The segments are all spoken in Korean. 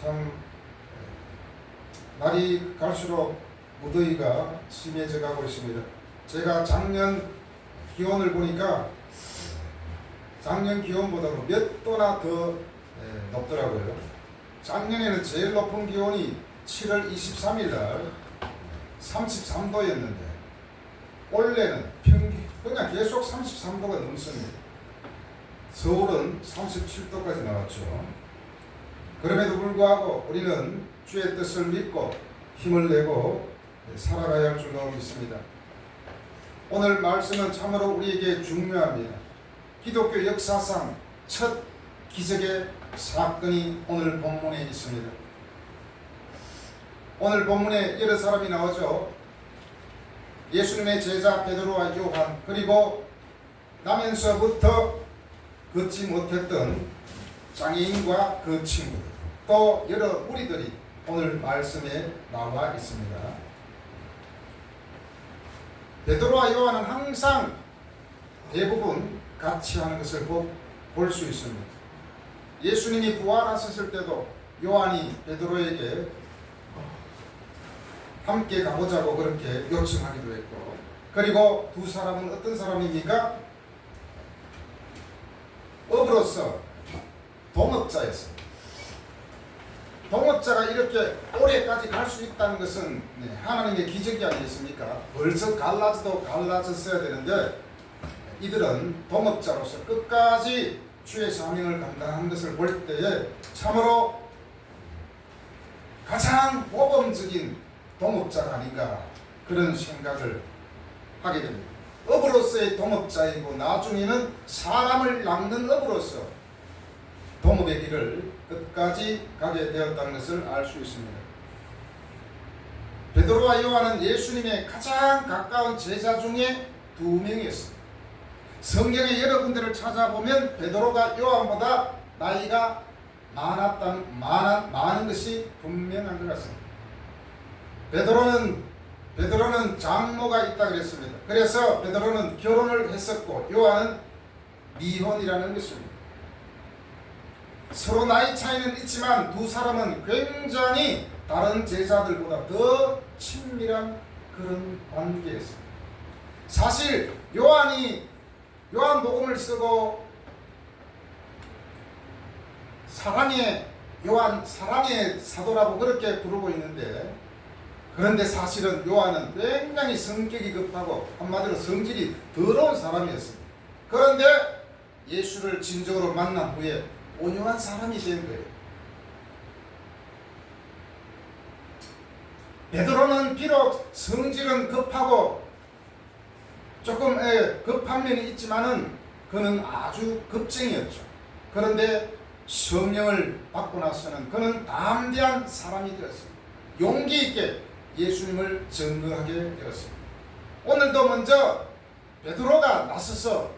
참 날이 갈수록 무더위가 심해져 가고 있습니다. 제가 작년 기온을 보니까 작년 기온보다도 몇 도나 더 높더라고요. 작년에는 제일 높은 기온이 7월 23일 날 33도였는데 올해는 그냥 계속 33도가 넘습니다. 서울은 37도까지 나왔죠. 그럼에도 불구하고 우리는 주의 뜻을 믿고 힘을 내고 살아가야 할 줄로 믿습니다. 오늘 말씀은 참으로 우리에게 중요합니다. 기독교 역사상 첫 기적의 사건이 오늘 본문에 있습니다. 오늘 본문에 여러 사람이 나오죠. 예수님의 제자 베드로와 요한, 그리고 나면서부터 걷지 못했던 장애인과 그 친구들, 또 여러 무리들이 오늘 말씀에 나와 있습니다. 베드로와 요한은 항상 대부분 같이 하는 것을 볼 수 있습니다. 예수님이 부활하셨을 때도 요한이 베드로에게 함께 가보자고 그렇게 요청하기도 했고, 그리고 두 사람은 어떤 사람입니까? 업으로서 동업자였습니다. 동업자가 이렇게 오래까지 갈 수 있다는 것은 하나님의 기적이 아니겠습니까? 벌써 갈라졌어야 되는데 이들은 동업자로서 끝까지 주의 사명을 감당한 것을 볼 때에 참으로 가장 모범적인 동업자가 아닌가 그런 생각을 하게 됩니다. 업으로서의 동업자이고 나중에는 사람을 낚는 업으로서 동업의 길을 끝까지 가게 되었다는 것을 알 수 있습니다. 베드로와 요한은 예수님의 가장 가까운 제자 중에 두 명이었습니다. 성경의 여러 군데를 찾아보면 베드로가 요한보다 나이가 많은 것이 분명한 것 같습니다. 베드로는 장모가 있다 그랬습니다. 그래서 베드로는 결혼을 했었고 요한은 미혼이라는 것입니다. 서로 나이 차이는 있지만 두 사람은 굉장히 다른 제자들보다 더 친밀한 그런 관계였습니다. 사실 요한복음을 쓰고 사랑의 사도라고 그렇게 부르고 있는데, 그런데 사실은 요한은 굉장히 성격이 급하고 한마디로 성질이 더러운 사람이었습니다. 그런데 예수를 진정으로 만난 후에 온유한 사람이 된 거예요. 베드로는 비록 성질은 급하고 조금 급한 면이 있지만은 그는 아주 겁쟁이였죠. 그런데 성령을 받고 나서는 그는 담대한 사람이 되었습니다. 용기 있게 예수님을 증거하게 되었습니다. 오늘도 먼저 베드로가 나서서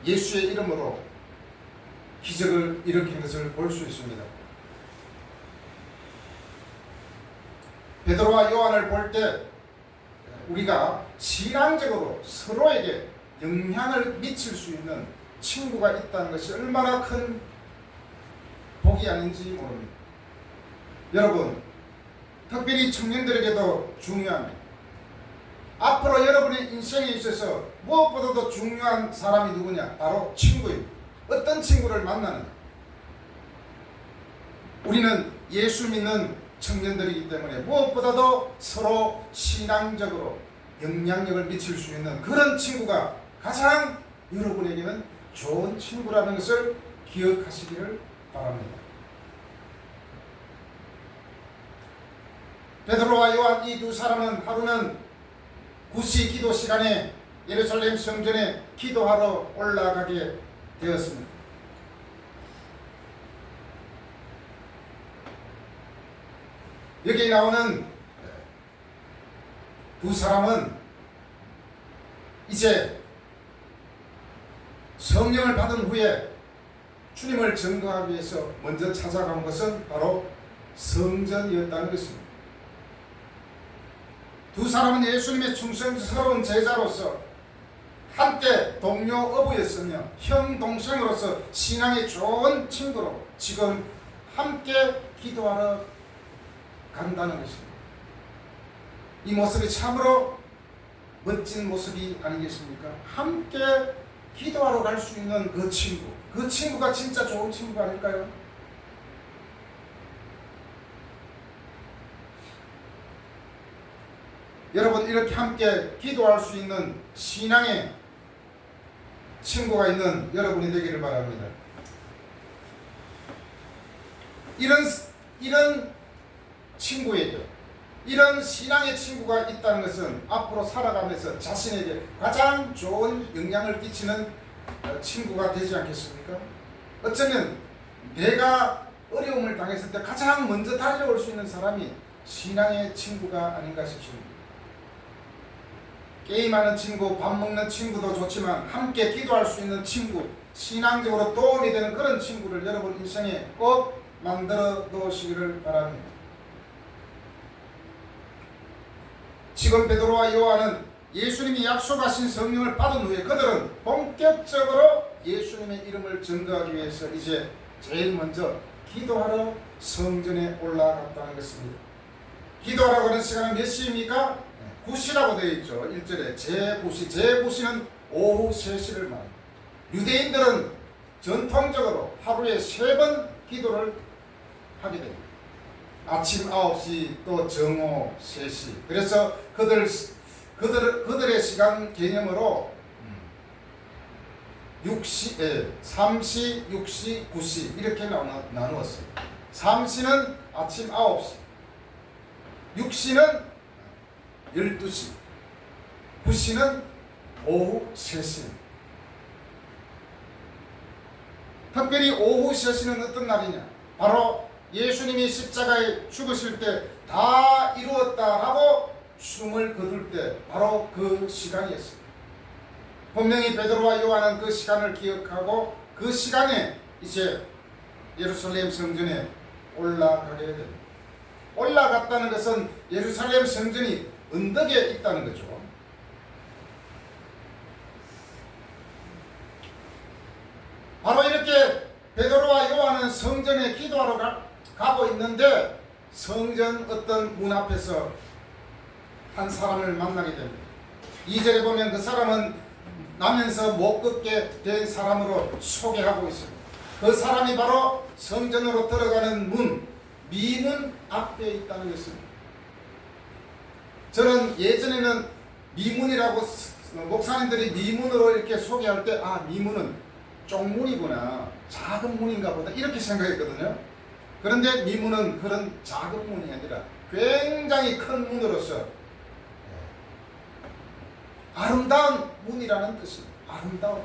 예수의 이름으로 기적을 일으킨 것을 볼 수 있습니다. 베드로와 요한을 볼 때 우리가 신앙적으로 서로에게 영향을 미칠 수 있는 친구가 있다는 것이 얼마나 큰 복이 아닌지 모릅니다. 여러분, 특별히 청년들에게도 중요합니다. 앞으로 여러분의 인생에 있어서 무엇보다도 중요한 사람이 누구냐? 바로 친구입니다. 어떤 친구를 만나느냐? 우리는 예수 믿는 청년들이기 때문에 무엇보다도 서로 신앙적으로 영향력을 미칠 수 있는 그런 친구가 가장 여러분에게는 좋은 친구라는 것을 기억하시기를 바랍니다. 베드로와 요한 이 두 사람은 하루는 구시 기도 시간에 예루살렘 성전에 기도하러 올라가게 되었습니다. 여기 나오는 두 사람은 이제 성령을 받은 후에 주님을 증거하기 위해서 먼저 찾아간 것은 바로 성전이었다는 것입니다. 두 사람은 예수님의 충성스러운 제자로서 한때 동료 어부였으며 형 동생으로서 신앙의 좋은 친구로 지금 함께 기도하러 간다는 것입니다. 이 모습이 참으로 멋진 모습이 아니겠습니까? 함께 기도하러 갈 수 있는 그 친구가 진짜 좋은 친구가 아닐까요? 여러분, 이렇게 함께 기도할 수 있는 신앙의 친구가 있는 여러분이 되기를 바랍니다. 이런 친구에게, 이런 신앙의 친구가 있다는 것은 앞으로 살아가면서 자신에게 가장 좋은 영향을 끼치는 친구가 되지 않겠습니까? 어쩌면 내가 어려움을 당했을 때 가장 먼저 달려올 수 있는 사람이 신앙의 친구가 아닌가 싶습니다. 게임하는 친구, 밥 먹는 친구도 좋지만 함께 기도할 수 있는 친구, 신앙적으로 도움이 되는 그런 친구를 여러분 인생에 꼭 만들어 놓으시기를 바랍니다. 지금 베드로와 요한은 예수님이 약속하신 성령을 받은 후에 그들은 본격적으로 예수님의 이름을 증거하기 위해서 이제 제일 먼저 기도하러 성전에 올라갔다는 것입니다. 기도하라고 하는 시간은 몇 시입니까? 9시라고 되어 있죠. 1절에 제9시는 오후 3시를 말합니다. 유대인들은 전통적으로 하루에 3번 기도를 하게 됩니다. 아침 9시 또 정오 3시. 그래서 그들의 시간 개념으로 3시, 6시, 9시 이렇게 나누었어요. 3시는 아침 9시, 6시는 12시, 9시는 오후 3시. 특별히 오후 3시는 어떤 날이냐? 바로 예수님이 십자가에 죽으실 때 다 이루었다라고 숨을 거둘 때 바로 그 시간이었습니다. 분명히 베드로와 요한은 그 시간을 기억하고 그 시간에 이제 예루살렘 성전에 올라가게 됩니다. 올라갔다는 것은 예루살렘 성전이 언덕에 있다는 거죠. 바로 이렇게 베드로와 요한은 성전에 기도하러 가고 있는데 성전 어떤 문 앞에서 한 사람을 만나게 됩니다. 2절에 보면 그 사람은 나면서 못 걷게 된 사람으로 소개하고 있습니다. 그 사람이 바로 성전으로 들어가는 문, 미문 앞에 있다는 것입니다. 저는 예전에는 미문이라고 목사님들이 미문으로 이렇게 소개할 때 미문은 쪽문이구나, 작은 문인가 보다 이렇게 생각했거든요. 그런데 미문은 그런 작은 문이 아니라 굉장히 큰 문으로서 아름다운 문이라는 뜻입니다. 아름다운.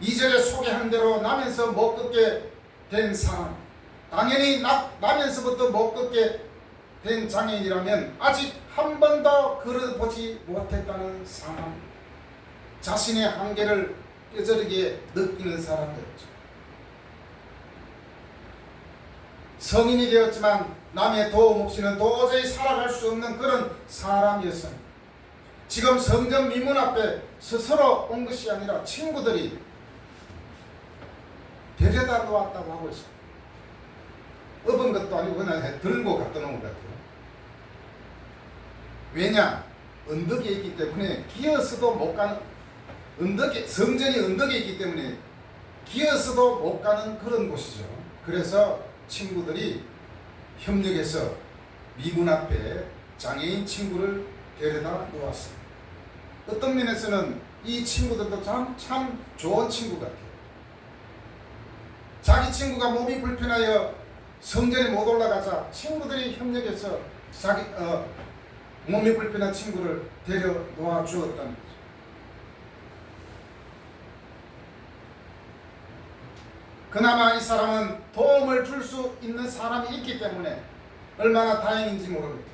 이절에 소개한 대로 나면서 못 걷게 된 사람, 당연히 나면서부터 못 걷게 된 장애인이라면 아직 한 번도 걸어보지 못했다는 사람, 자신의 한계를 뼈저리게 느끼는 사람들이죠. 성인이 되었지만 남의 도움 없이는 도저히 살아갈 수 없는 그런 사람이었습니다. 지금 성전 미문 앞에 스스로 온 것이 아니라 친구들이 데려다 놓았다고 하고 있습니다. 업은 것도 아니고 그냥 들고 갖다 놓은 것 같아요. 왜냐? 언덕에 있기 때문에 기어서도 못 가는, 성전이 언덕에 있기 때문에 기어서도 못 가는 그런 곳이죠. 그래서 친구들이 협력해서 미문 앞에 장애인 친구를 데려다 놓았습니다. 어떤 면에서는 이 친구들도 참 좋은 친구 같아요. 자기 친구가 몸이 불편하여 성전에 못 올라가자 친구들이 협력해서 몸이 불편한 친구를 데려 놓아 주었다는 거죠. 그나마 이 사람은 도움을 줄 수 있는 사람이 있기 때문에 얼마나 다행인지 모릅니다.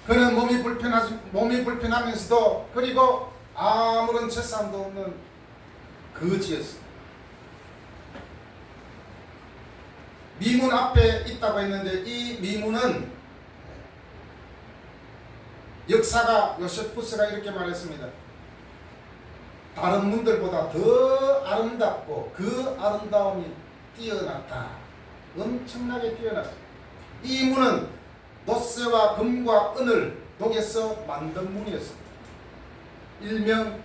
그는 몸이 불편하면서도 그리고 아무런 재산도 없는 거지였습니다. 미문 앞에 있다고 했는데 이 미문은 역사가 요세푸스가 이렇게 말했습니다. 다른 문들보다 더 아름답고 그 아름다움이 뛰어났다. 엄청나게 뛰어났어요. 이 문은 놋쇠와 금과 은을 녹여서 만든 문이었습니다. 일명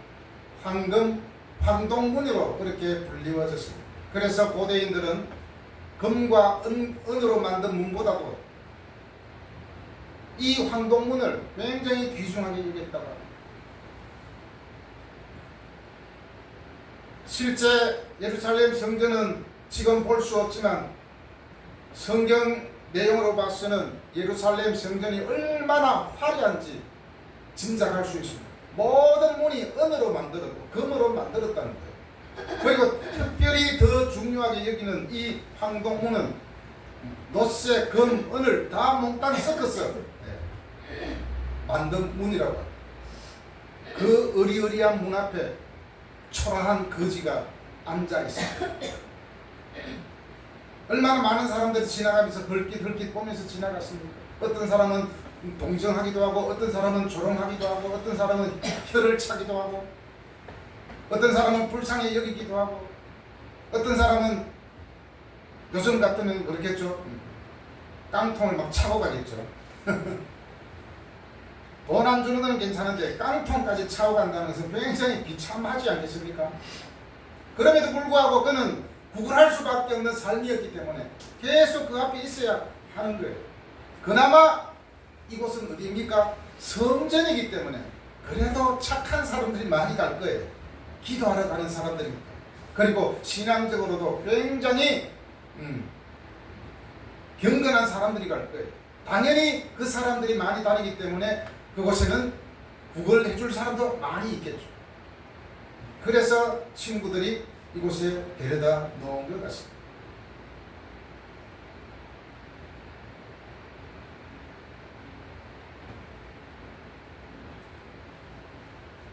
황동문으로 그렇게 불리워졌습니다. 그래서 고대인들은 금과 은으로 만든 문보다도 이 황동문을 굉장히 귀중하게 여겼다고 합니다. 실제 예루살렘 성전은 지금 볼 수 없지만 성경 내용으로 봐서는 예루살렘 성전이 얼마나 화려한지 짐작할 수 있습니다. 모든 문이 은으로 만들었고 금으로 만들었다는 거예요. 그리고 특별히 더 중요하게 여기는 이 황동문은 놋쇠, 금, 은을 다 몽땅 섞어서 만든 문이라고 합니다. 그 으리으리한 문 앞에 초라한 거지가 앉아 있습니다. 얼마나 많은 사람들이 지나가면서 헐깃헐깃 보면서 지나갔습니까? 어떤 사람은 동정하기도 하고, 어떤 사람은 조롱하기도 하고, 어떤 사람은 혀를 차기도 하고, 어떤 사람은 불쌍히 여기기도 하고, 어떤 사람은 요즘 같으면 그렇겠죠. 깡통을 막 차고 가겠죠. 돈 안 주는 건 괜찮은데 깡통까지 차고 간다는 것은 굉장히 비참하지 않겠습니까? 그럼에도 불구하고 그는 구걸할 수밖에 없는 삶이었기 때문에 계속 그 앞에 있어야 하는 거예요. 그나마 이곳은 어디입니까? 성전이기 때문에 그래도 착한 사람들이 많이 갈 거예요. 기도하러 가는 사람들입니다. 그리고 신앙적으로도 굉장히 경건한 사람들이 갈 거예요. 당연히 그 사람들이 많이 다니기 때문에 그곳에는 구걸해 줄 사람도 많이 있겠죠. 그래서 친구들이 이곳에 데려다 놓은 것 같습니다.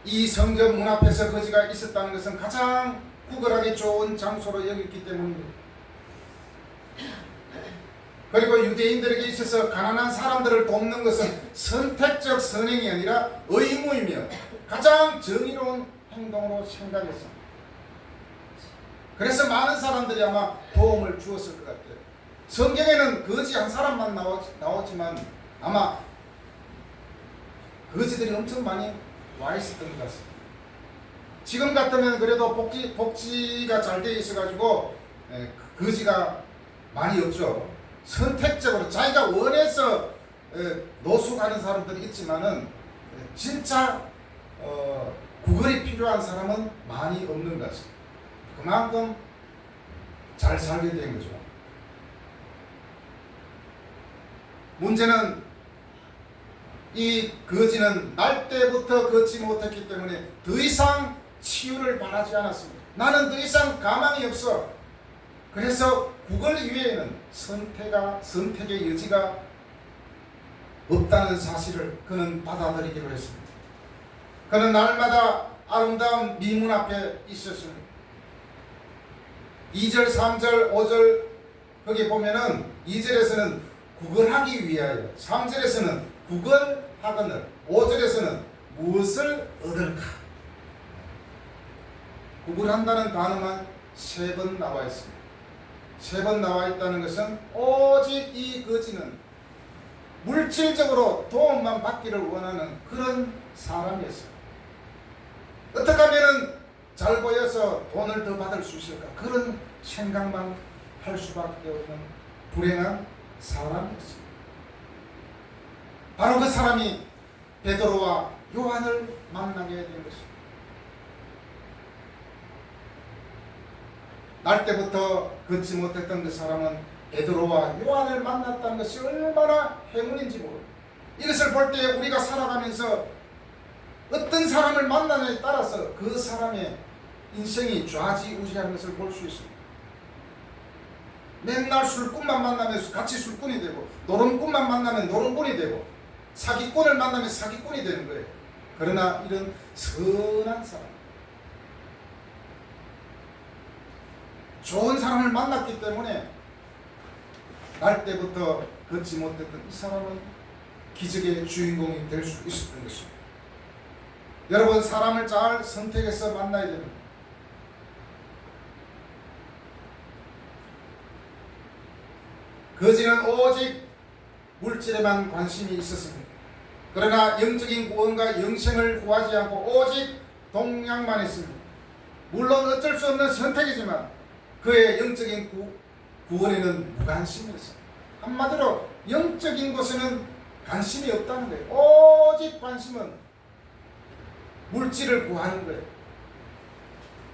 이 성전 문 앞에서 거지가 있었다는 것은 가장 구걸하기 좋은 장소로 여겼기 때문입니다. 그리고 유대인들에게 있어서 가난한 사람들을 돕는 것은 선택적 선행이 아니라 의무이며 가장 정의로운 행동으로 생각했습니다. 그래서 많은 사람들이 아마 도움을 주었을 것 같아요. 성경에는 거지 한 사람만 나오지만 아마 거지들이 엄청 많이 와 있었던 것 같습니다. 지금 같으면 그래도 복지가 잘 되어 있어가지고 거지가 많이 없죠. 선택적으로 자기가 원해서 노숙하는 사람들이 있지만은 진짜 구걸이 필요한 사람은 많이 없는 것 같습니다. 그만큼 잘 살게 된 거죠. 문제는 이 거지는 날 때부터 걷지 못했기 때문에 더 이상 치유를 바라지 않았습니다. 나는 더 이상 가망이 없어. 그래서 구걸 이외에는 선택의 여지가 없다는 사실을 그는 받아들이기로 했습니다. 그는 날마다 아름다운 미문 앞에 있었습니다. 2절, 3절, 5절 거기 보면은 2절에서는 구걸하기 위하여, 3절에서는 구걸하거늘, 5절에서는 무엇을 얻을까? 구걸한다는 단어만 3번 나와 있습니다. 3번 나와 있다는 것은 오직 이 거지는 물질적으로 도움만 받기를 원하는 그런 사람이었어요. 어떻게 하면 잘 보여서 돈을 더 받을 수 있을까? 그런 생각만 할 수밖에 없는 불행한 사람이었어요. 바로 그 사람이 베드로와 요한을 만나게 된 것입니다. 날 때부터 걷지 못했던 그 사람은 베드로와 요한을 만났다는 것이 얼마나 행운인지 모릅니다. 이것을 볼 때 우리가 살아가면서 어떤 사람을 만나느냐에 따라서 그 사람의 인생이 좌지우지하는 것을 볼 수 있습니다. 맨날 술꾼만 만나면 같이 술꾼이 되고, 노름꾼만 만나면 노름꾼이 되고, 사기꾼을 만나면 사기꾼이 되는 거예요. 그러나 이런 선한 사람, 좋은 사람을 만났기 때문에 날 때부터 걷지 못했던 이 사람은 기적의 주인공이 될 수 있었던 것입니다. 여러분, 사람을 잘 선택해서 만나야 됩니다. 거지는 오직 물질에만 관심이 있었습니다. 그러나 영적인 구원과 영생을 구하지 않고 오직 동양만 했습니다. 물론 어쩔 수 없는 선택이지만 그의 영적인 구원에는 무관심이었습니다. 한마디로 영적인 것에는 관심이 없다는 거예요. 오직 관심은 물질을 구하는 거예요.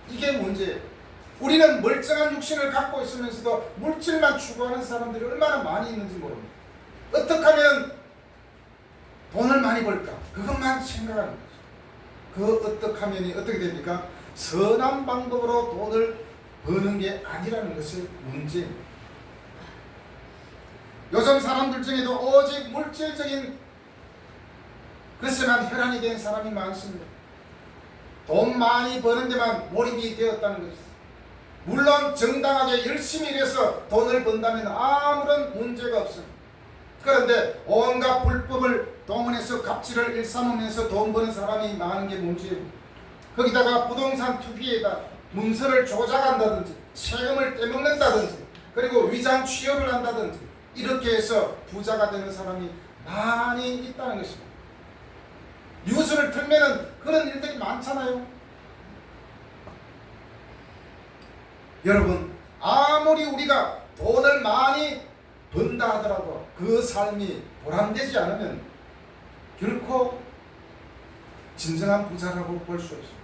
이게 문제예요. 우리는 멀쩡한 육신을 갖고 있으면서도 물질만 추구하는 사람들이 얼마나 많이 있는지 모릅니다. 어떻게 하면 돈을 많이 벌까? 그것만 생각하는 거죠. 그 어떻게 하면 어떻게 됩니까? 선한 방법으로 돈을 버는 게 아니라는 것이 문제입니다. 요즘 사람들 중에도 오직 물질적인 것에만 혈안이 된 사람이 많습니다. 돈 많이 버는 데만 몰입이 되었다는 것입니다. 물론 정당하게 열심히 일해서 돈을 번다면 아무런 문제가 없습니다. 그런데 온갖 불법을 동원해서 갑질을 일삼으면서 돈 버는 사람이 많은 게 문제입니다. 거기다가 부동산 투기에다 문서를 조작한다든지 세금을 떼먹는다든지 그리고 위장 취업을 한다든지 이렇게 해서 부자가 되는 사람이 많이 있다는 것입니다. 뉴스를 틀면은 그런 일들이 많잖아요. 여러분, 아무리 우리가 돈을 많이 번다 하더라도 그 삶이 보람되지 않으면 결코 진정한 부자라고 볼 수 없습니다.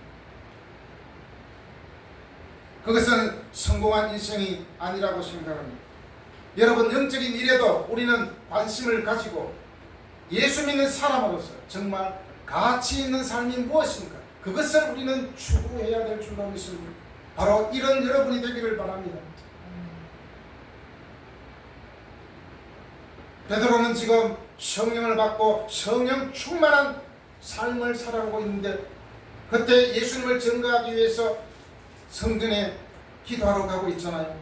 그것은 성공한 인생이 아니라고 생각합니다. 여러분, 영적인 일에도 우리는 관심을 가지고 예수 믿는 사람으로서 정말 가치 있는 삶이 무엇인가, 그것을 우리는 추구해야 될 줄로 믿습니다. 바로 이런 여러분이 되기를 바랍니다. 베드로는 지금 성령을 받고 성령 충만한 삶을 살아가고 있는데 그때 예수님을 증거하기 위해서 성전에 기도하러 가고 있잖아요.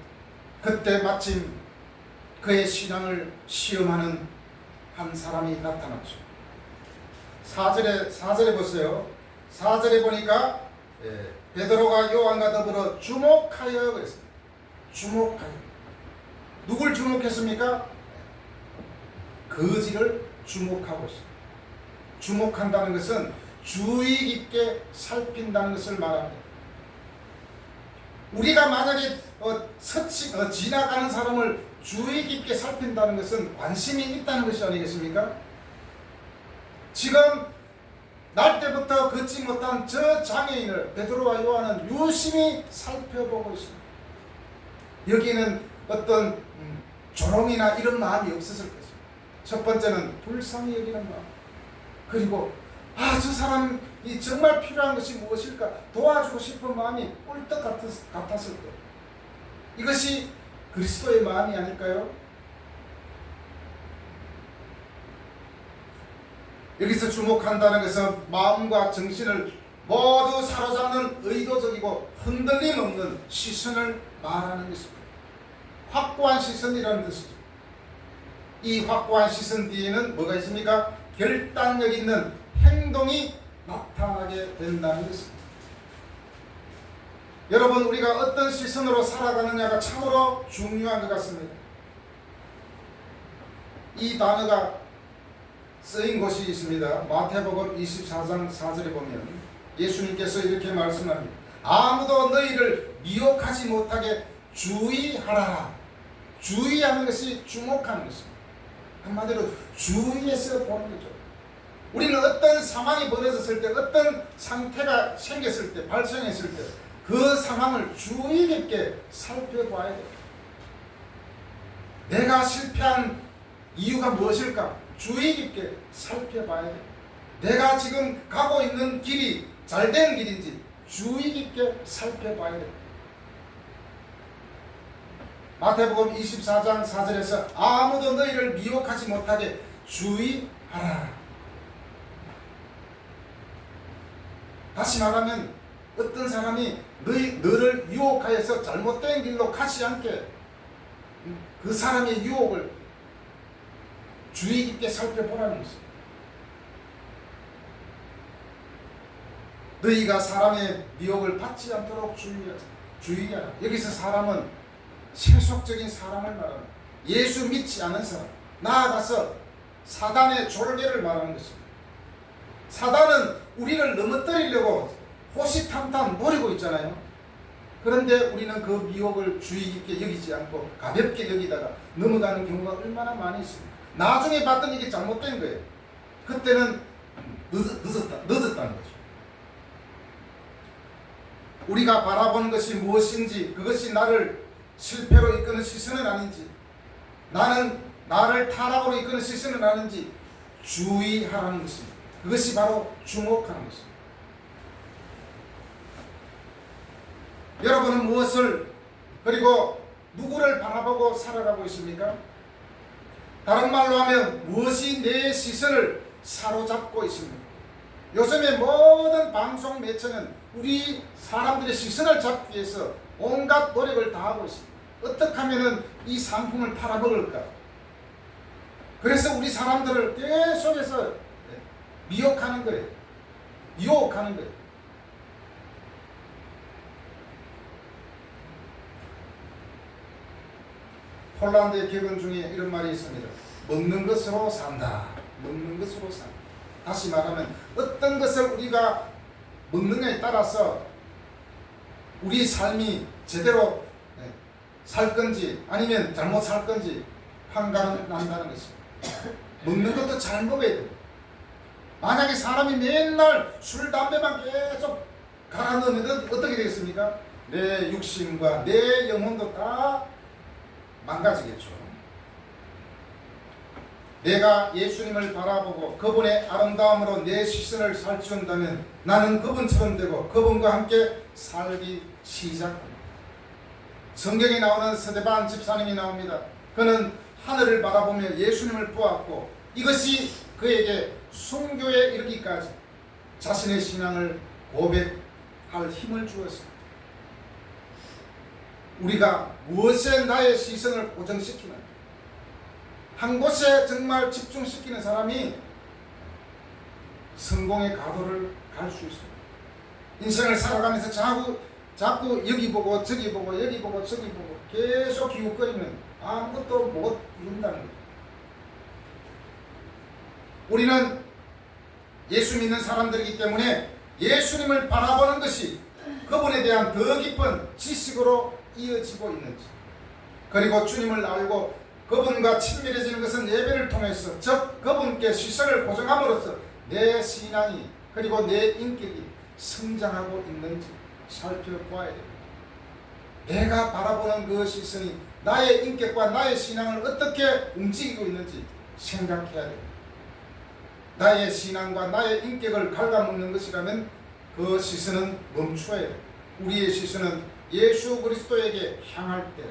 그때 마침 그의 신앙을 시험하는 한 사람이 나타났죠. 4절에 보세요. 4절에 보니까 베드로가 요한과 더불어 주목하여 그랬습니다. 주목하여. 누굴 주목했습니까? 거지를 주목하고 있습니다. 주목한다는 것은 주의 깊게 살핀다는 것을 말합니다. 우리가 만약에 지나가는 사람을 주의 깊게 살핀다는 것은 관심이 있다는 것이 아니겠습니까? 지금 날 때부터 걷지 못한 저 장애인을 베드로와 요한은 유심히 살펴보고 있습니다. 여기는 어떤 조롱이나 이런 마음이 없었을 것입니다. 첫 번째는 불쌍히 여기는 마음, 그리고 저 사람이 정말 필요한 것이 무엇일까 도와주고 싶은 마음이 꿀떡 같았을 때, 이것이 그리스도의 마음이 아닐까요? 여기서 주목한다는 것은 마음과 정신을 모두 사로잡는 의도적이고 흔들림 없는 시선을 말하는 것입니다. 확고한 시선이라는 뜻이죠. 이 확고한 시선 뒤에는 뭐가 있습니까? 결단력 있는 행동이 나타나게 된다는 것입니다. 여러분, 우리가 어떤 시선으로 살아가느냐가 참으로 중요한 것 같습니다. 이 단어가 쓰인 곳이 있습니다. 마태복음 24장 4절에 보면 예수님께서 이렇게 말씀합니다. 아무도 너희를 미혹하지 못하게 주의하라. 주의하는 것이 주목하는 것입니다. 한마디로 주의해서 보는 거죠. 우리는 어떤 상황이 벌어졌을 때, 어떤 상태가 생겼을 때, 발생했을 때 그 상황을 주의 깊게 살펴봐야 돼요. 내가 실패한 이유가 무엇일까? 주의 깊게 살펴봐야 돼요. 내가 지금 가고 있는 길이 잘된 길인지 주의 깊게 살펴봐야 돼요. 마태복음 24장 4절에서 아무도 너희를 미혹하지 못하게 주의하라. 다시 말하면 어떤 사람이 너를 유혹하여서 잘못된 길로 가지 않게 그 사람의 유혹을 주의 깊게 살펴보라는 것입니다. 너희가 사람의 미혹을 받지 않도록 주의하라. 여기서 사람은 세속적인 사람을 말합니다. 예수 믿지 않은 사람, 나아가서 사단의 졸개를 말하는 것입니다. 사단은 우리를 넘어뜨리려고 호시탐탐 노리고 있잖아요. 그런데 우리는 그 미혹을 주의 깊게 여기지 않고 가볍게 여기다가 넘어가는 경우가 얼마나 많이 있습니다. 나중에 봤더니 이게 잘못된 거예요. 그때는 늦었다는 거죠. 우리가 바라보는 것이 무엇인지, 그것이 나를 실패로 이끄는 시선은 아닌지, 나를 타락으로 이끄는 시선은 아닌지 주의하라는 것입니다. 그것이 바로 주목하는 것입니다. 여러분은 무엇을, 그리고 누구를 바라보고 살아가고 있습니까? 다른 말로 하면 무엇이 내 시선을 사로잡고 있습니까? 요즘의 모든 방송 매체는 우리 사람들의 시선을 잡기 위해서 온갖 노력을 다하고 있습니다. 어떻게 하면 이 상품을 팔아먹을까? 그래서 우리 사람들을 계속해서 미혹하는 거예요. 유혹하는 거예요. 폴란드의 격언 중에 이런 말이 있습니다. 먹는 것으로 산다. 먹는 것으로 산다. 다시 말하면 어떤 것을 우리가 먹느냐에 따라서 우리 삶이 제대로 살 건지 아니면 잘못 살 건지 판가름 난다는 것입니다. 먹는 것도 잘 먹어야 돼요. 만약에 사람이 맨날 술, 담배만 계속 갈아 넣으면 어떻게 되겠습니까? 내 육신과 내 영혼도 다 망가지겠죠. 내가 예수님을 바라보고 그분의 아름다움으로 내 시선을 살찌운다면 나는 그분처럼 되고 그분과 함께 살기 시작합니다. 성경에 나오는 스데반 집사님이 나옵니다. 그는 하늘을 바라보며 예수님을 보았고 이것이 그에게 순교에 이르기까지 자신의 신앙을 고백할 힘을 주었습니다. 우리가 무엇에 나의 시선을 고정시키는, 한 곳에 정말 집중시키는 사람이 성공의 가도를 갈 수 있습니다. 인생을 살아가면서 자꾸 여기 보고 저기 보고 여기 보고 저기 보고 계속 기웃거리면 아무것도 못 이룬다는 거예요. 우리는 예수 믿는 사람들이기 때문에 예수님을 바라보는 것이 그분에 대한 더 깊은 지식으로 이어지고 있는지, 그리고 주님을 알고 그분과 친밀해지는 것은 예배를 통해서, 즉 그분께 시선을 고정함으로써 내 신앙이 그리고 내 인격이 성장하고 있는지 살펴보아야 됩니다. 내가 바라보는 그 시선이 나의 인격과 나의 신앙을 어떻게 움직이고 있는지 생각해야 됩니다. 나의 신앙과 나의 인격을 갉아먹는 것이라면 그 시선은 멈춰야 됩니다. 우리의 시선은 예수 그리스도에게 향할 때,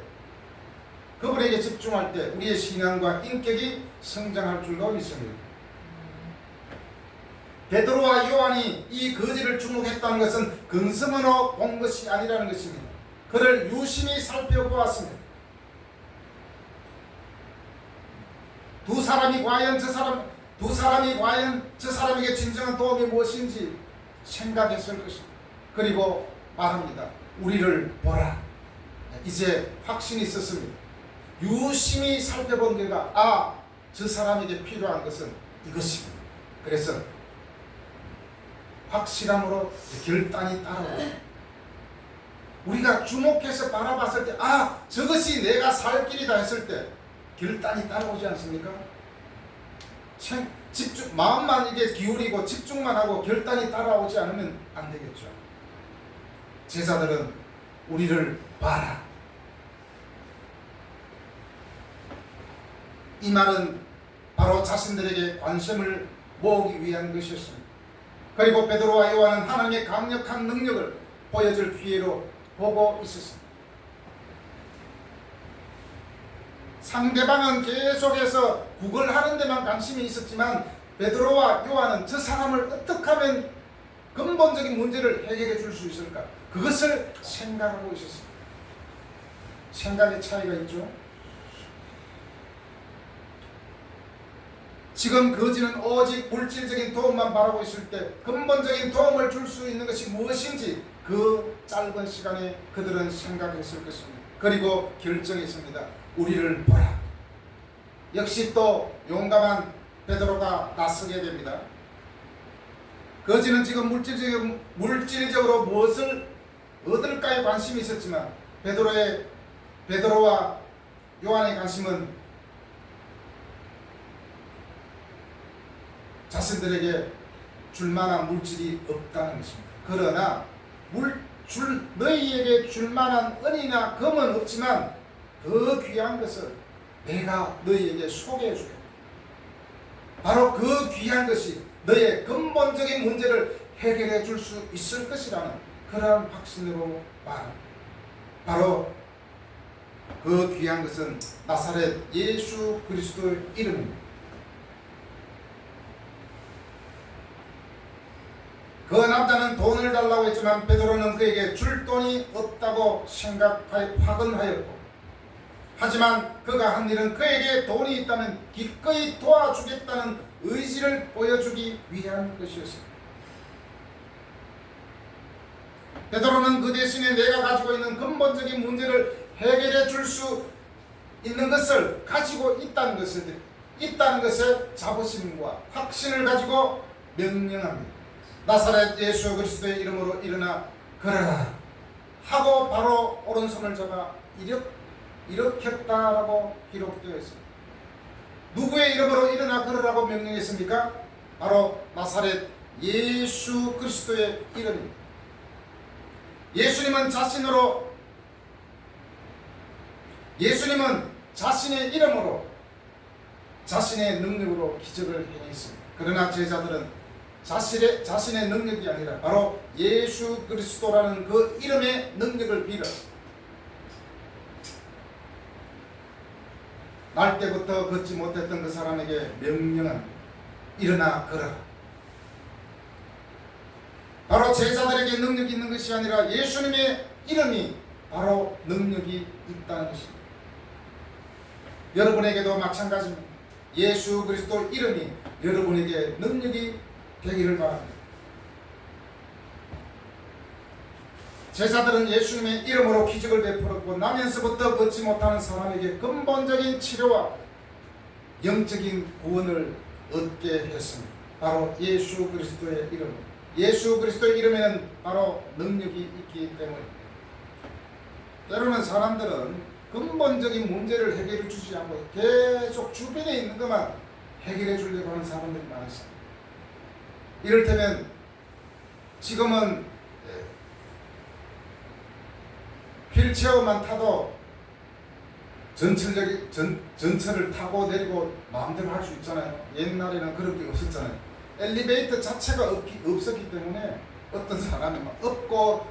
그분에게 집중할 때 우리의 신앙과 인격이 성장할 줄로 믿습니다. 베드로와 요한이 이 거지를 주목했다는 것은 근성으로 본 것이 아니라는 것입니다. 그를 유심히 살펴보았습니다. 두 사람이 과연 저 사람에게 진정한 도움이 무엇인지 생각했을 것입니다. 그리고 말합니다. 우리를 보라. 이제 확신이 있었습니다. 유심히 살펴본 결과 저 사람에게 필요한 것은 이것입니다. 그래서 확실함으로 결단이 따라옵니다. 우리가 주목해서 바라봤을 때 저것이 내가 살 길이다 했을 때 결단이 따라오지 않습니까? 마음만 이게 기울이고 집중만 하고 결단이 따라오지 않으면 안 되겠죠. 제자들은 우리를 봐라. 이 말은 바로 자신들에게 관심을 모으기 위한 것이었습니다. 그리고 베드로와 요한은 하나님의 강력한 능력을 보여줄 기회로 보고 있었습니다. 상대방은 계속해서 구걸하는 데만 관심이 있었지만 베드로와 요한은 저 사람을 어떻게 하면 근본적인 문제를 해결해 줄 수 있을까? 그것을 생각하고 있었습니다. 생각의 차이가 있죠. 지금 거지는 오직 물질적인 도움만 바라고 있을 때 근본적인 도움을 줄 수 있는 것이 무엇인지 그 짧은 시간에 그들은 생각했을 것입니다. 그리고 결정했습니다. 우리를 보라. 역시 또 용감한 베드로가 나서게 됩니다. 거지는 지금 물질적으로 무엇을 얻을까에 관심이 있었지만 베드로와 요한의 관심은 자신들에게 줄 만한 물질이 없다는 것입니다. 그러나 너희에게 줄 만한 은이나 금은 없지만 더 귀한 것을 내가 너희에게 소개해 주겠다. 바로 그 귀한 것이 너의 근본적인 문제를 해결해 줄 수 있을 것이라는 그러한 확신으로 말합니다. 바로 그 귀한 것은 나사렛 예수 그리스도의 이름입니다. 그 남자는 돈을 달라고 했지만 베드로는 그에게 줄 돈이 없다고 확언하였고, 하지만 그가 한 일은 그에게 돈이 있다면 기꺼이 도와주겠다는 의지를 보여주기 위한 것이었습니다. 베드로는 그 대신에 내가 가지고 있는 근본적인 문제를 해결해 줄 수 있는 것을 가지고 있다는 것에 자부심과 확신을 가지고 명령합니다. 나사렛 예수 그리스도의 이름으로 일어나 걸어라 하고 바로 오른손을 잡아 일으켰다라고 기록되어 있습니다. 누구의 이름으로 일어나 걸으라고 명령했습니까? 바로 나사렛 예수 그리스도의 이름입니다. 예수님은 자신의 이름으로 자신의 능력으로 기적을 행했습니다. 그러나 제자들은 자신의 능력이 아니라 바로 예수 그리스도라는 그 이름의 능력을 빌어 날 때부터 걷지 못했던 그 사람에게 명령합니다. 일어나 걸어라. 바로 제자들에게 능력이 있는 것이 아니라 예수님의 이름이 바로 능력이 있다는 것입니다. 여러분에게도 마찬가지입니다. 예수 그리스도 이름이 여러분에게 능력이 되기를 바랍니다. 제자들은 예수님의 이름으로 기적을 베풀었고 나면서부터 걷지 못하는 사람에게 근본적인 치료와 영적인 구원을 얻게 했습니다. 바로 예수 그리스도의 이름. 예수 그리스도의 이름에는 바로 능력이 있기 때문입니다. 때로는 사람들은 근본적인 문제를 해결해 주지 않고 계속 주변에 있는 것만 해결해 주려고 하는 사람들이 많습니다. 이를테면 지금은 휠체어만 타도 전철을 타고 내리고 마음대로 할 수 있잖아요. 옛날에는 그런 게 없었잖아요. 엘리베이터 자체가 없었기 때문에 어떤 사람이 막 업고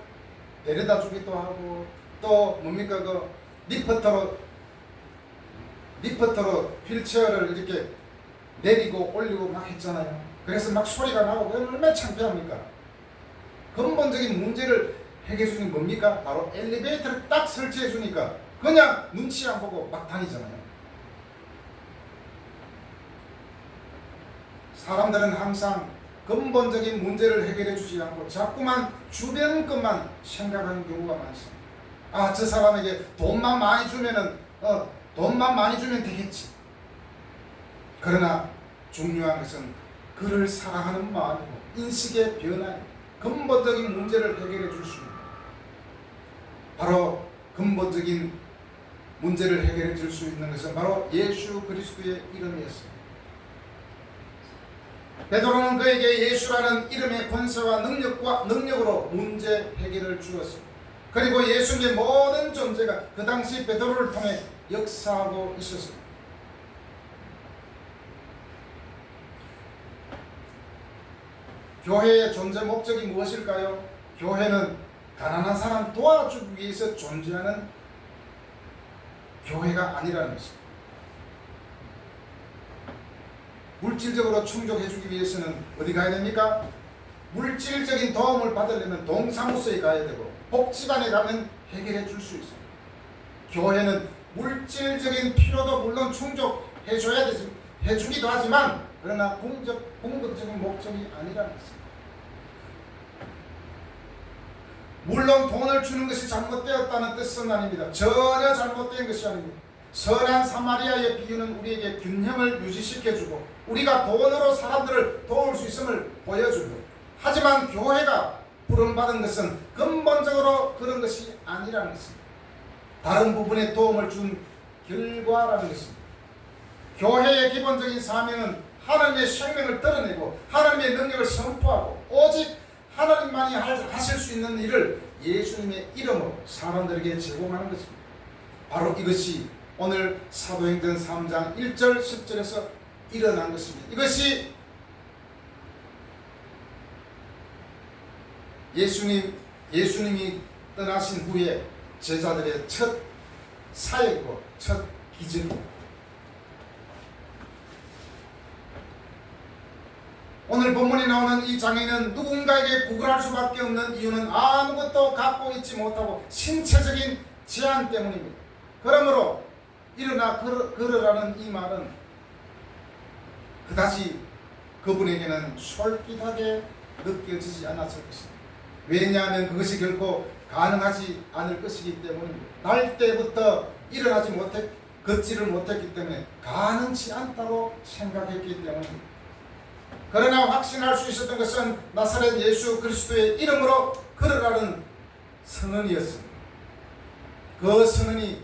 데려다 주기도 하고 또 뭡니까 그 리프터로 휠체어를 이렇게 내리고 올리고 막 했잖아요. 그래서 막 소리가 나고 얼마나 창피합니까? 근본적인 문제를 해결해 주는 뭡니까? 바로 엘리베이터를 딱 설치해 주니까 그냥 눈치 안 보고 막 다니잖아요. 사람들은 항상 근본적인 문제를 해결해 주지 않고 자꾸만 주변 것만 생각하는 경우가 많습니다. 아, 저 사람에게 돈만 많이 주면 되겠지. 그러나 중요한 것은 그를 사랑하는 마음이고 인식의 변화, 근본적인 문제를 해결해 줄 수 있는 바로 근본적인 문제를 해결해 줄 수 있는 것은 바로 예수 그리스도의 이름이었습니다. 베드로는 그에게 예수라는 이름의 권세와 능력으로 문제 해결을 주었습니다. 그리고 예수님의 모든 존재가 그 당시 베드로를 통해 역사하고 있었습니다. 교회의 존재 목적이 무엇일까요? 교회는 가난한 사람 도와주기 위해서 존재하는 교회가 아니라는 것입니다. 물질적으로 충족해주기 위해서는 어디 가야 됩니까? 물질적인 도움을 받으려면 동사무소에 가야 되고 복지관에 가면 해결해 줄 수 있습니다. 교회는 물질적인 필요도 물론 충족해줘야 되지, 해주기도 하지만 그러나 공덕적인 목적이 아니라는 것입니다. 물론 돈을 주는 것이 잘못되었다는 뜻은 아닙니다. 전혀 잘못된 것이 아닙니다. 선한 사마리아의 비유는 우리에게 균형을 유지시켜주고 우리가 돈으로 사람들을 도울 수 있음을 보여주고, 하지만 교회가 부름받은 것은 근본적으로 그런 것이 아니라는 것입니다. 다른 부분에 도움을 준 결과라는 것입니다. 교회의 기본적인 사명은 하나님의 생명을 드러내고 하나님의 능력을 선포하고 오직 하나님만이 하실 수 있는 일을 예수님의 이름으로 사람들에게 제공하는 것입니다. 바로 이것이 오늘 사도행전 3장 1절 10절에서 일어난 것입니다. 이것이 예수님이 떠나신 후에 제자들의 첫 사역이고 첫 기적입니다. 오늘 본문에 나오는 이 장인은 누군가에게 구걸할 수밖에 없는 이유는 아무것도 갖고 있지 못하고 신체적인 제한 때문입니다. 그러므로 일어나 걸으라는 이 말은 그다지 그분에게는 솔깃하게 느껴지지 않았을 것입니다. 왜냐하면 그것이 결코 가능하지 않을 것이기 때문입니다. 날 때부터 일어나지 걷지를 못했기 때문에 가능치 않다고 생각했기 때문입니다. 그러나 확신할 수 있었던 것은 나사렛 예수 그리스도의 이름으로 걸으라는 선언이었습니다. 그 선언이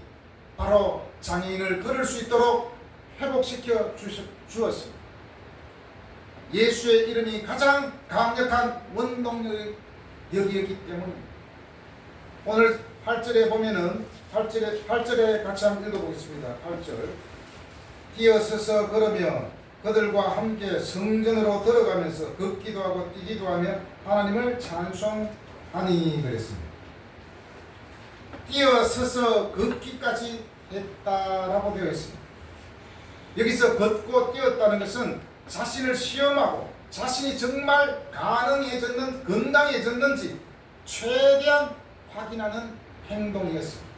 바로 장애인을 걸을 수 있도록 회복시켜 주었습니다. 예수의 이름이 가장 강력한 원동력이었기 때문입니다. 오늘 8절에 보면은 8절에 같이 한번 읽어보겠습니다. 8절. 뛰어서서 걸으며 그들과 함께 성전으로 들어가면서 걷기도 하고 뛰기도 하며 하나님을 찬송하니 그랬습니다. 뛰어서서 걷기까지 했다라고 되어 있습니다. 여기서 걷고 뛰었다는 것은 자신을 시험하고 자신이 정말 가능해졌는, 건강해졌는지 최대한 확인하는 행동이었습니다.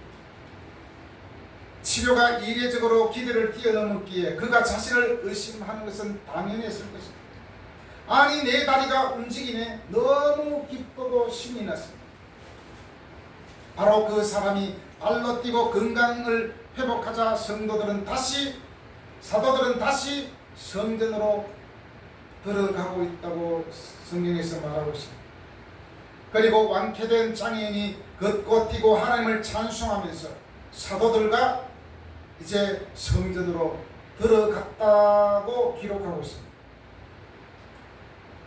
치료가 이례적으로 기대를 뛰어넘었기에 그가 자신을 의심하는 것은 당연했을 것입니다. 아니, 내 다리가 움직이네. 너무 기쁘고 신이 났습니다. 바로 그 사람이 발로 뛰고 건강을 회복하자 사도들은 다시 성전으로 들어가고 있다고 성경에서 말하고 있습니다. 그리고 완쾌된 장애인이 걷고 뛰고 하나님을 찬송하면서 사도들과 이제 성전으로 들어갔다고 기록하고 있습니다.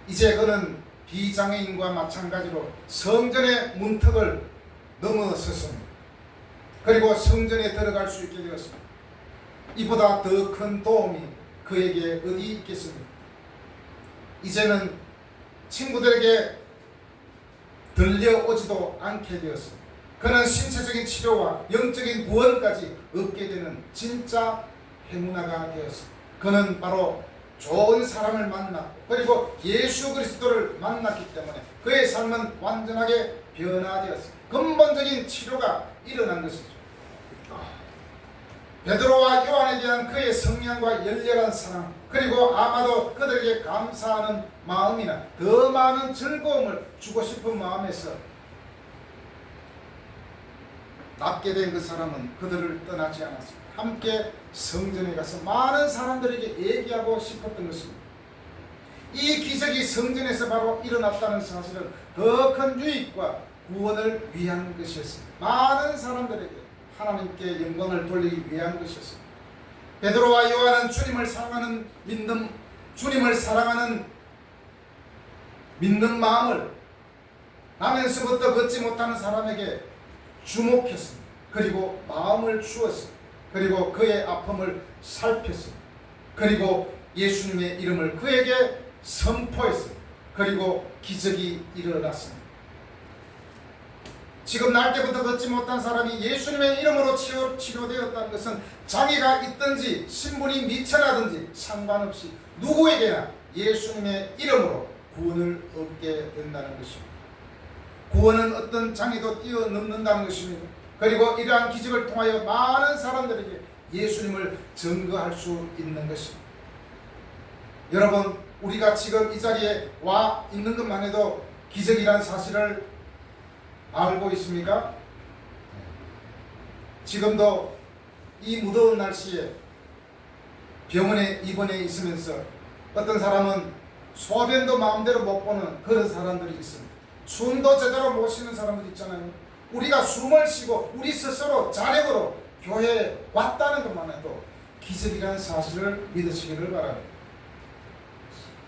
이제 그는 비장애인과 마찬가지로 성전의 문턱을 넘어섰습니다. 그리고 성전에 들어갈 수 있게 되었습니다. 이보다 더 큰 도움이 그에게 어디 있겠습니까? 이제는 친구들에게 들려오지도 않게 되었습니다. 그는 신체적인 치료와 영적인 구원까지 얻게 되는 진짜 행운아가 되었습니다. 그는 바로 좋은 사람을 만났고 그리고 예수 그리스도를 만났기 때문에 그의 삶은 완전하게 변화되었습니다. 근본적인 치료가 일어난 것이죠. 베드로와 요한에 대한 그의 성량과 열렬한 사랑, 그리고 아마도 그들에게 감사하는 마음이나 더 많은 즐거움을 주고 싶은 마음에서 낫게 된 그 사람은 그들을 떠나지 않았습니다. 함께 성전에 가서 많은 사람들에게 얘기하고 싶었던 것입니다. 이 기적이 성전에서 바로 일어났다는 사실은 더 큰 유익과 구원을 위한 것이었습니다. 많은 사람들에게 하나님께 영광을 돌리기 위한 것이었습니다. 베드로와 요한은 주님을 사랑하는 믿는 마음을 나면서부터 걷지 못하는 사람에게 주목했습니다. 그리고 마음을 주었습니다. 그리고 그의 아픔을 살폈습니다. 그리고 예수님의 이름을 그에게 선포했습니다. 그리고 기적이 일어났습니다. 지금 날 때부터 걷지 못한 사람이 예수님의 이름으로 치료되었다는 것은 장애가 있든지 신분이 미천하든지 상관없이 누구에게나 예수님의 이름으로 구원을 얻게 된다는 것입니다. 구원은 어떤 장애도 뛰어넘는다는 것입니다. 그리고 이러한 기적을 통하여 많은 사람들에게 예수님을 증거할 수 있는 것입니다. 여러분, 우리가 지금 이 자리에 와 있는 것만 해도 기적이라는 사실을 알고 있습니까? 지금도 이 무더운 날씨에 병원에 입원해 있으면서 어떤 사람은 소변도 마음대로 못 보는 그런 사람들이 있습니다. 숨도 제대로 못 쉬는 사람들 있잖아요. 우리가 숨을 쉬고 우리 스스로 자력으로 교회에 왔다는 것만 해도 기적이라는 사실을 믿으시기를 바랍니다.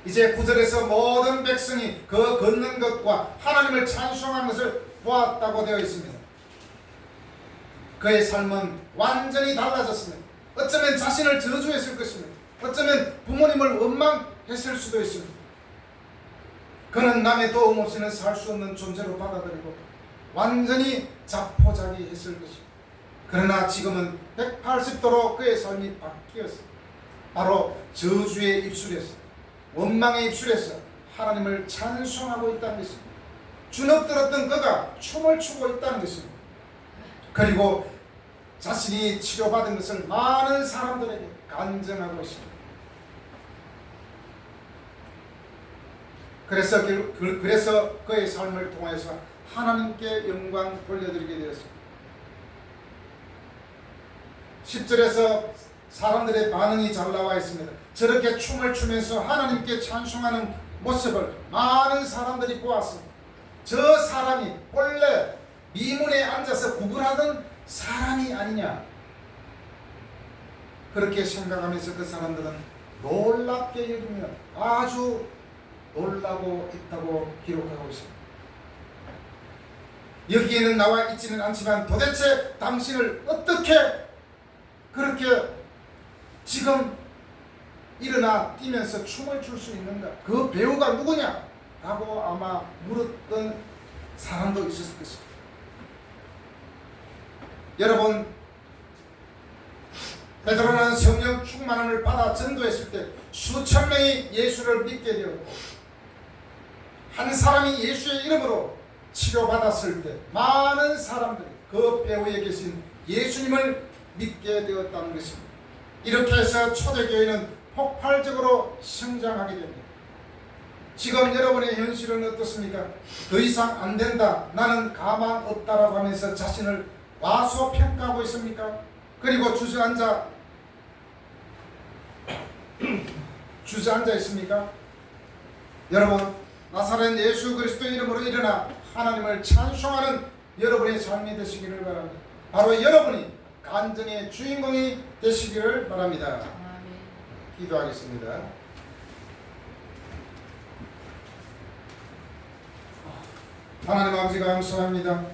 이제 9절에서 모든 백성이 그 걷는 것과 하나님을 찬송한 것을 보았다고 되어 있습니다. 그의 삶은 완전히 달라졌습니다. 어쩌면 자신을 저주했을 것입니다. 어쩌면 부모님을 원망했을 수도 있습니다. 그는 남의 도움 없이는 살 수 없는 존재로 받아들이고 완전히 자포자기했을 것입니다. 그러나 지금은 180도로 그의 삶이 바뀌었습니다. 바로 저주에 입술에서, 원망에 입술에서 하나님을 찬송하고 있다는 것입니다. 주눅들었던 그가 춤을 추고 있다는 것입니다. 그리고 자신이 치료받은 것을 많은 사람들에게 간증하고 있습니다. 그래서 그의 삶을 통해서 하나님께 영광 돌려드리게 되었습니다. 10절에서 사람들의 반응이 잘 나와 있습니다. 저렇게 춤을 추면서 하나님께 찬송하는 모습을 많은 사람들이 보았습니다. 저 사람이 원래 미문에 앉아서 구걸하던 사람이 아니냐, 그렇게 생각하면서 그 사람들은 놀랍게 여기며 아주 놀라고 있다고 기록하고 있습니다. 여기에는 나와 있지는 않지만 도대체 당신을 어떻게 그렇게 지금 일어나 뛰면서 춤을 출 수 있는가? 그 배우가 누구냐? 라고 아마 물었던 사람도 있었을 것입니다. 여러분, 베드로는 성령 충만함을 받아 전도했을 때 수천 명이 예수를 믿게 되었고, 한 사람이 예수의 이름으로 치료받았을 때 많은 사람들이 그 배후에 계신 예수님을 믿게 되었다는 것입니다. 이렇게 해서 초대교회는 폭발적으로 성장하게 됩니다. 지금 여러분의 현실은 어떻습니까? 더 이상 안 된다, 나는 가망 없다라고 하면서 자신을 과소평가하고 있습니까? 그리고 주저앉아 있습니까? 여러분, 나사렛 예수 그리스도 이름으로 일어나 하나님을 찬송하는 여러분의 삶이 되시기를 바랍니다. 바로 여러분이 간증의 주인공이 되시기를 바랍니다. 기도하겠습니다. 하나님 아버지, 감사합니다.